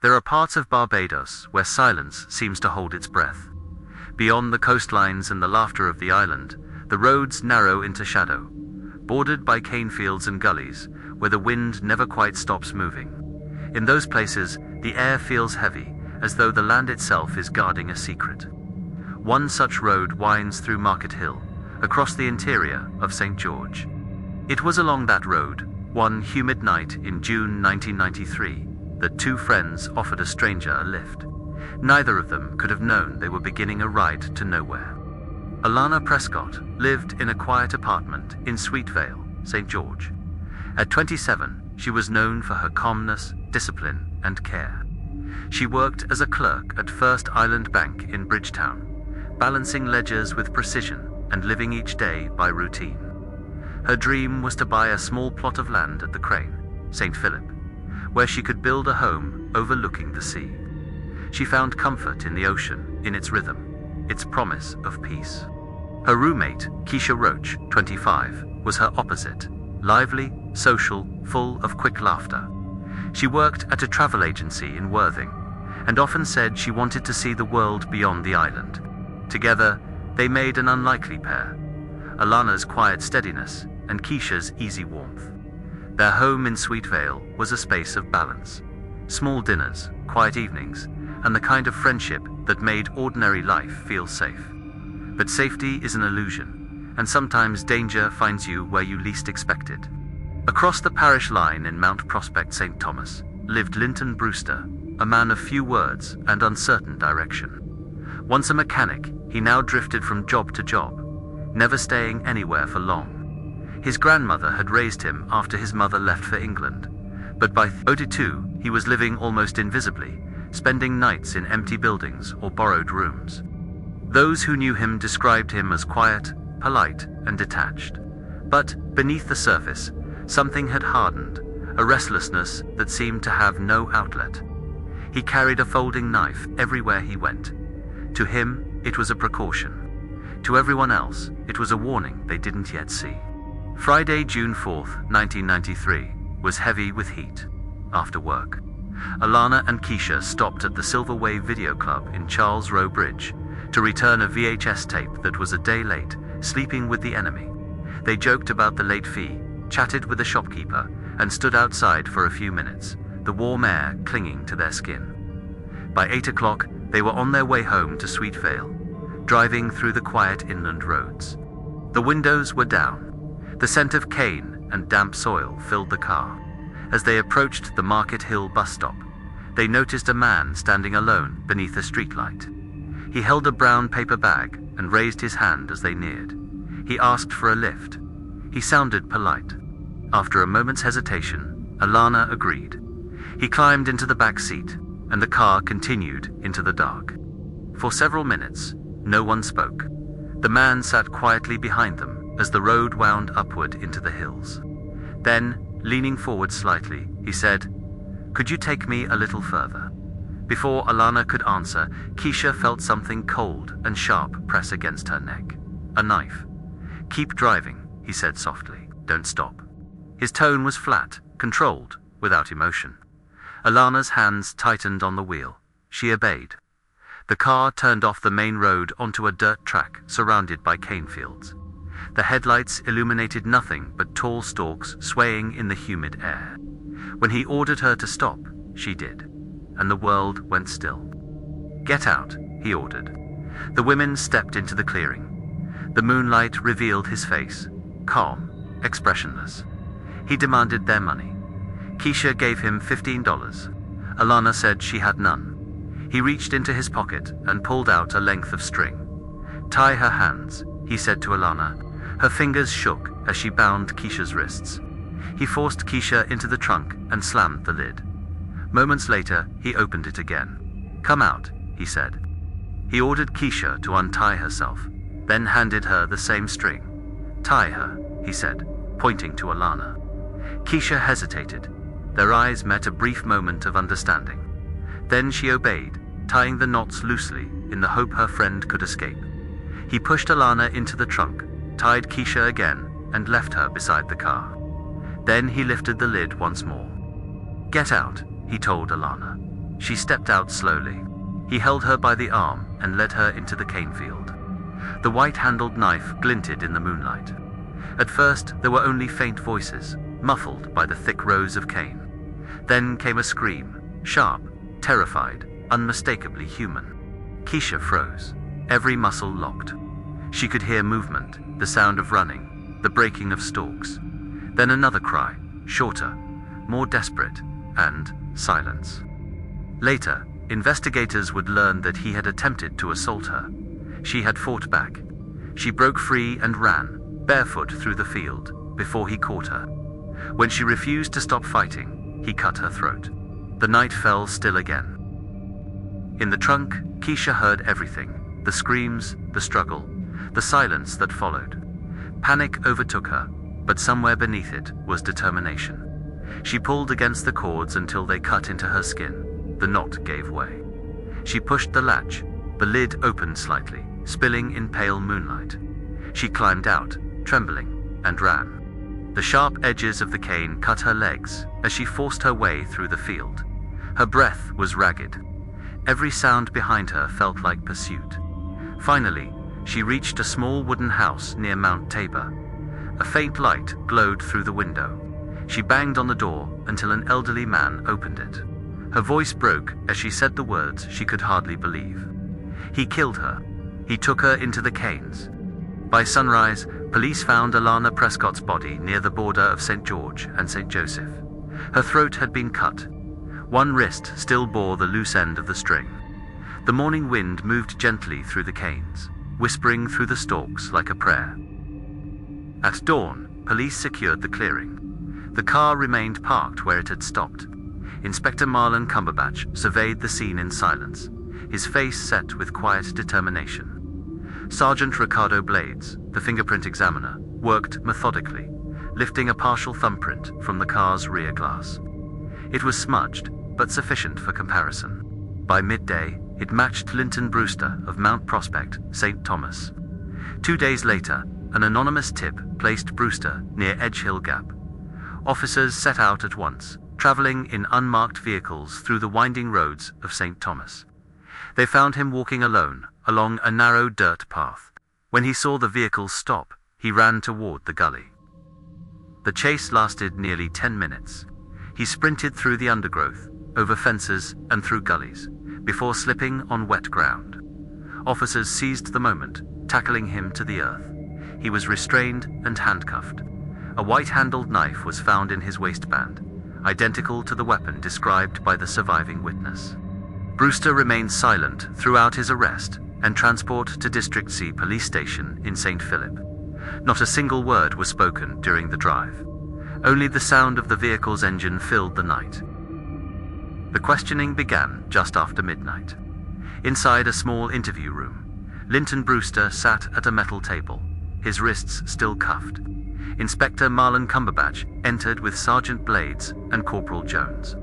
There are parts of Barbados where silence seems to hold its breath. Beyond the coastlines and the laughter of the island, the roads narrow into shadow, bordered by cane fields and gullies where the wind never quite stops moving. In those places, the air feels heavy, as though the land itself is guarding a secret. One such road winds through Market Hill, across the interior of St. George. It was along that road, one humid night in June 1993, that two friends offered a stranger a lift. Neither of them could have known they were beginning a ride to nowhere. Alana Prescott lived in a quiet apartment in Sweetvale, St. George. At 27, she was known for her calmness, discipline, and care. She worked as a clerk at First Island Bank in Bridgetown, balancing ledgers with precision and living each day by routine. Her dream was to buy a small plot of land at the Crane, St. Philip, where she could build a home overlooking the sea. She found comfort in the ocean, in its rhythm, its promise of peace. Her roommate, Keisha Roach, 25, was her opposite, lively, social, full of quick laughter. She worked at a travel agency in Worthing, and often said she wanted to see the world beyond the island. Together, they made an unlikely pair, Alana's quiet steadiness and Keisha's easy warmth. Their home in Sweetvale was a space of balance. Small dinners, quiet evenings, and the kind of friendship that made ordinary life feel safe. But safety is an illusion, and sometimes danger finds you where you least expect it. Across the parish line in Mount Prospect, St. Thomas, lived Linton Brewster, a man of few words and uncertain direction. Once a mechanic, he now drifted from job to job, never staying anywhere for long. His grandmother had raised him after his mother left for England, but by 32 he was living almost invisibly, spending nights in empty buildings or borrowed rooms. Those who knew him described him as quiet, polite, and detached. But beneath the surface, something had hardened, a restlessness that seemed to have no outlet. He carried a folding knife everywhere he went. To him, it was a precaution. To everyone else, it was a warning they didn't yet see. Friday, June 4th, 1993, was heavy with heat. After work, Alana and Keisha stopped at the Silver Wave Video Club in Charles Row Bridge to return a VHS tape that was a day late, Sleeping with the Enemy. They joked about the late fee, chatted with the shopkeeper, and stood outside for a few minutes, the warm air clinging to their skin. By 8 o'clock, they were on their way home to Sweetvale, driving through the quiet inland roads. The windows were down. The scent of cane and damp soil filled the car. As they approached the Market Hill bus stop, they noticed a man standing alone beneath a streetlight. He held a brown paper bag and raised his hand as they neared. He asked for a lift. He sounded polite. After a moment's hesitation, Alana agreed. He climbed into the back seat, and the car continued into the dark. For several minutes, no one spoke. The man sat quietly behind them as the road wound upward into the hills. Then, leaning forward slightly, he said, "Could you take me a little further?" Before Alana could answer, Keisha felt something cold and sharp press against her neck. A knife. "Keep driving," he said softly. "Don't stop." His tone was flat, controlled, without emotion. Alana's hands tightened on the wheel. She obeyed. The car turned off the main road onto a dirt track surrounded by cane fields. The headlights illuminated nothing but tall stalks swaying in the humid air. When he ordered her to stop, she did, and the world went still. "Get out," he ordered. The women stepped into the clearing. The moonlight revealed his face, calm, expressionless. He demanded their money. Keisha gave him $15. Alana said she had none. He reached into his pocket and pulled out a length of string. "Tie her hands," he said to Alana. Her fingers shook as she bound Keisha's wrists. He forced Keisha into the trunk and slammed the lid. Moments later, he opened it again. "Come out," he said. He ordered Keisha to untie herself, then handed her the same string. "Tie her," he said, pointing to Alana. Keisha hesitated. Their eyes met a brief moment of understanding. Then she obeyed, tying the knots loosely in the hope her friend could escape. He pushed Alana into the trunk, tied Keisha again, and left her beside the car. Then he lifted the lid once more. "Get out," he told Alana. She stepped out slowly. He held her by the arm and led her into the cane field. The white-handled knife glinted in the moonlight. At first, there were only faint voices, muffled by the thick rows of cane. Then came a scream, sharp, terrified, unmistakably human. Keisha froze, every muscle locked. She could hear movement, the sound of running, the breaking of stalks. Then another cry, shorter, more desperate, and silence. Later, investigators would learn that he had attempted to assault her. She had fought back. She broke free and ran, barefoot through the field, before he caught her. When she refused to stop fighting, he cut her throat. The night fell still again. In the trunk, Keisha heard everything, the screams, the struggle, the silence that followed. Panic overtook her, but somewhere beneath it was determination. She pulled against the cords until they cut into her skin. The knot gave way. She pushed the latch. The lid opened slightly, spilling in pale moonlight. She climbed out, trembling, and ran. The sharp edges of the cane cut her legs as she forced her way through the field. Her breath was ragged. Every sound behind her felt like pursuit. Finally, she reached a small wooden house near Mount Tabor. A faint light glowed through the window. She banged on the door until an elderly man opened it. Her voice broke as she said the words she could hardly believe. He killed her. He took her into the canes. By sunrise, police found Alana Prescott's body near the border of St. George and St. Joseph. Her throat had been cut. One wrist still bore the loose end of the string. The morning wind moved gently through the canes, whispering through the stalks like a prayer. At dawn, police secured the clearing. The car remained parked where it had stopped. Inspector Marlon Cumberbatch surveyed the scene in silence, his face set with quiet determination. Sergeant Ricardo Blades, the fingerprint examiner, worked methodically, lifting a partial thumbprint from the car's rear glass. It was smudged, but sufficient for comparison. By midday, it matched Linton Brewster of Mount Prospect, St. Thomas. 2 days later, an anonymous tip placed Brewster near Edge Hill Gap. Officers set out at once, traveling in unmarked vehicles through the winding roads of St. Thomas. They found him walking alone, along a narrow dirt path. When he saw the vehicles stop, he ran toward the gully. The chase lasted nearly 10 minutes. He sprinted through the undergrowth, over fences and through gullies, before slipping on wet ground. Officers seized the moment, tackling him to the earth. He was restrained and handcuffed. A white-handled knife was found in his waistband, identical to the weapon described by the surviving witness. Brewster remained silent throughout his arrest and transport to District C Police Station in St. Philip. Not a single word was spoken during the drive. Only the sound of the vehicle's engine filled the night. The questioning began just after midnight. Inside a small interview room, Linton Brewster sat at a metal table, his wrists still cuffed. Inspector Marlon Cumberbatch entered with Sergeant Blades and Corporal Jones.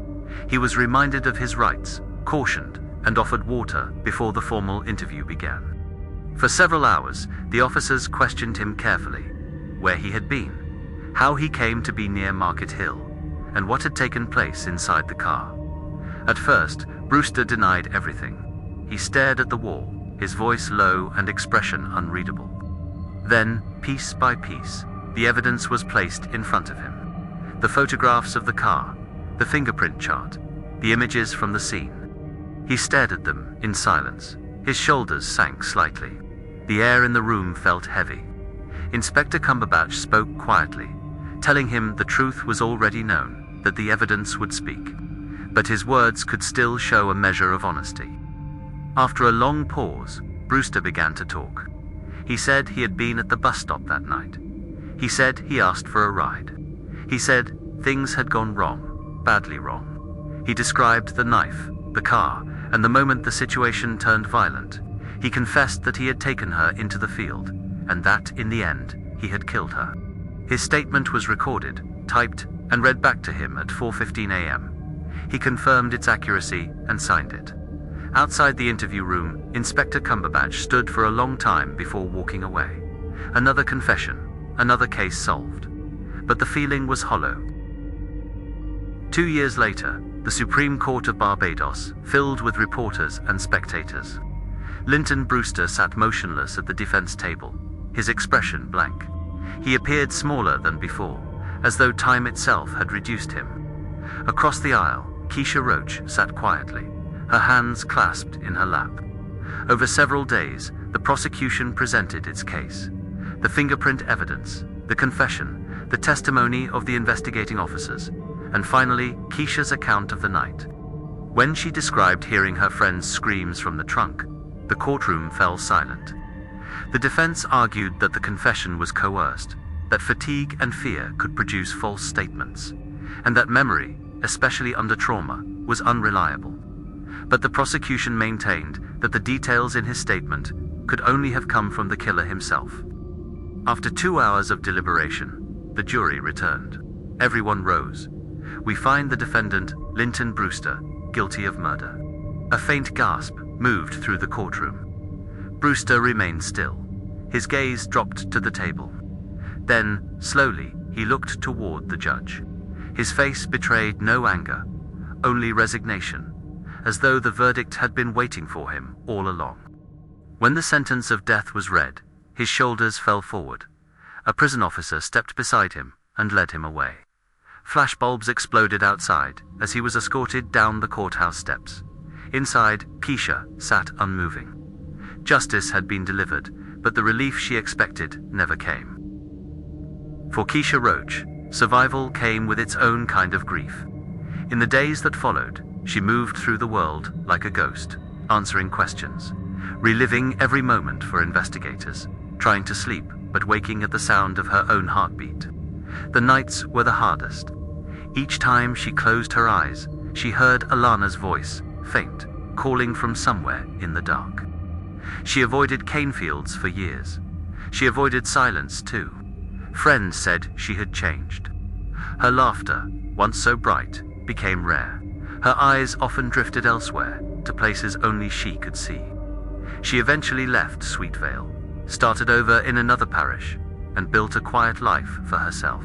He was reminded of his rights, cautioned, and offered water before the formal interview began. For several hours, the officers questioned him carefully: where he had been, how he came to be near Market Hill, and what had taken place inside the car. At first, Brewster denied everything. He stared at the wall, his voice low and expression unreadable. Then, piece by piece, the evidence was placed in front of him. The photographs of the car, the fingerprint chart, the images from the scene. He stared at them in silence. His shoulders sank slightly. The air in the room felt heavy. Inspector Cumberbatch spoke quietly, telling him the truth was already known, that the evidence would speak. But his words could still show a measure of honesty. After a long pause, Brewster began to talk. He said he had been at the bus stop that night. He said he asked for a ride. He said things had gone wrong, badly wrong. He described the knife, the car, and the moment the situation turned violent. He confessed that he had taken her into the field, and that, in the end, he had killed her. His statement was recorded, typed, and read back to him at 4:15 a.m. He confirmed its accuracy and signed it. Outside the interview room, Inspector Cumberbatch stood for a long time before walking away. Another confession, another case solved. But the feeling was hollow. 2 years later, the Supreme Court of Barbados, filled with reporters and spectators. Linton Brewster sat motionless at the defense table, his expression blank. He appeared smaller than before, as though time itself had reduced him. Across the aisle, Keisha Roach sat quietly, her hands clasped in her lap. Over several days, the prosecution presented its case. The fingerprint evidence, the confession, the testimony of the investigating officers, and finally, Keisha's account of the night. When she described hearing her friend's screams from the trunk, the courtroom fell silent. The defense argued that the confession was coerced, that fatigue and fear could produce false statements, and that memory, especially under trauma, was unreliable. But the prosecution maintained that the details in his statement could only have come from the killer himself. After 2 hours of deliberation, the jury returned. Everyone rose. We find the defendant, Linton Brewster, guilty of murder. A faint gasp moved through the courtroom. Brewster remained still. His gaze dropped to the table. Then, slowly, he looked toward the judge. His face betrayed no anger, only resignation, as though the verdict had been waiting for him all along. When the sentence of death was read, his shoulders fell forward. A prison officer stepped beside him and led him away. Flashbulbs exploded outside as he was escorted down the courthouse steps. Inside, Keisha sat unmoving. Justice had been delivered, but the relief she expected never came. For Keisha Roach, survival came with its own kind of grief. In the days that followed, she moved through the world like a ghost, answering questions, reliving every moment for investigators, trying to sleep but waking at the sound of her own heartbeat. The nights were the hardest. Each time she closed her eyes, she heard Alana's voice, faint, calling from somewhere in the dark. She avoided cane fields for years. She avoided silence too. Friends said she had changed. Her laughter, once so bright, became rare. Her eyes often drifted elsewhere, to places only she could see. She eventually left Sweetvale, started over in another parish, and built a quiet life for herself.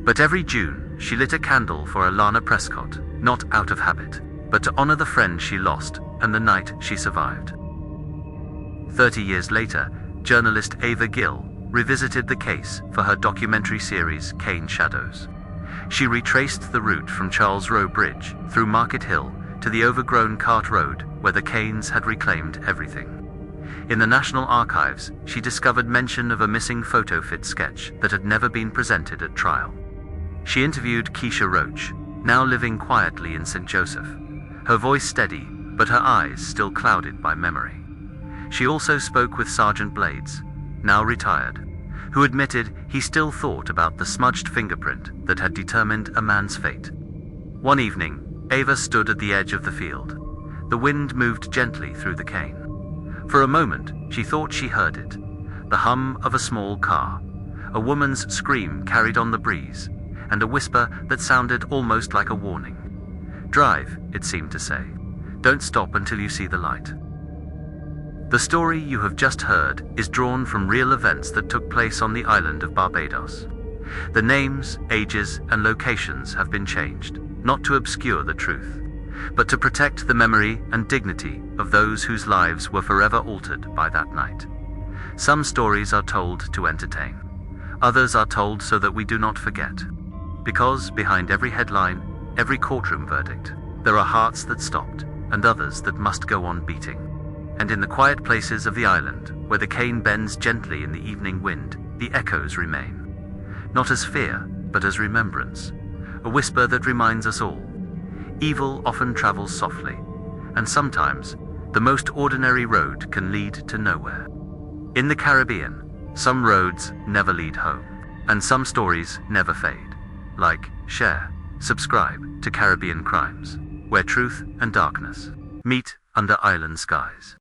But every June, she lit a candle for Alana Prescott, not out of habit, but to honor the friend she lost and the night she survived. 30 years later, journalist Ava Gill revisited the case for her documentary series Cane Shadows. She retraced the route from Charles Row Bridge through Market Hill to the overgrown Cart Road where the Canes had reclaimed everything. In the National Archives, she discovered mention of a missing photo fit sketch that had never been presented at trial. She interviewed Keisha Roach, now living quietly in St. Joseph, her voice steady, but her eyes still clouded by memory. She also spoke with Sergeant Blades, now retired, who admitted he still thought about the smudged fingerprint that had determined a man's fate. One evening, Ava stood at the edge of the field. The wind moved gently through the cane. For a moment, she thought she heard it, the hum of a small car, a woman's scream carried on the breeze, and a whisper that sounded almost like a warning. Drive, it seemed to say. Don't stop until you see the light. The story you have just heard is drawn from real events that took place on the island of Barbados. The names, ages, and locations have been changed, not to obscure the truth, but to protect the memory and dignity of those whose lives were forever altered by that night. Some stories are told to entertain. Others are told so that we do not forget. Because behind every headline, every courtroom verdict, there are hearts that stopped and others that must go on beating. And in the quiet places of the island, where the cane bends gently in the evening wind, the echoes remain. Not as fear, but as remembrance, a whisper that reminds us all. Evil often travels softly, and sometimes the most ordinary road can lead to nowhere. In the Caribbean, some roads never lead home, and some stories never fade. Like, share, subscribe to Caribbean Crimes, where truth and darkness meet under island skies.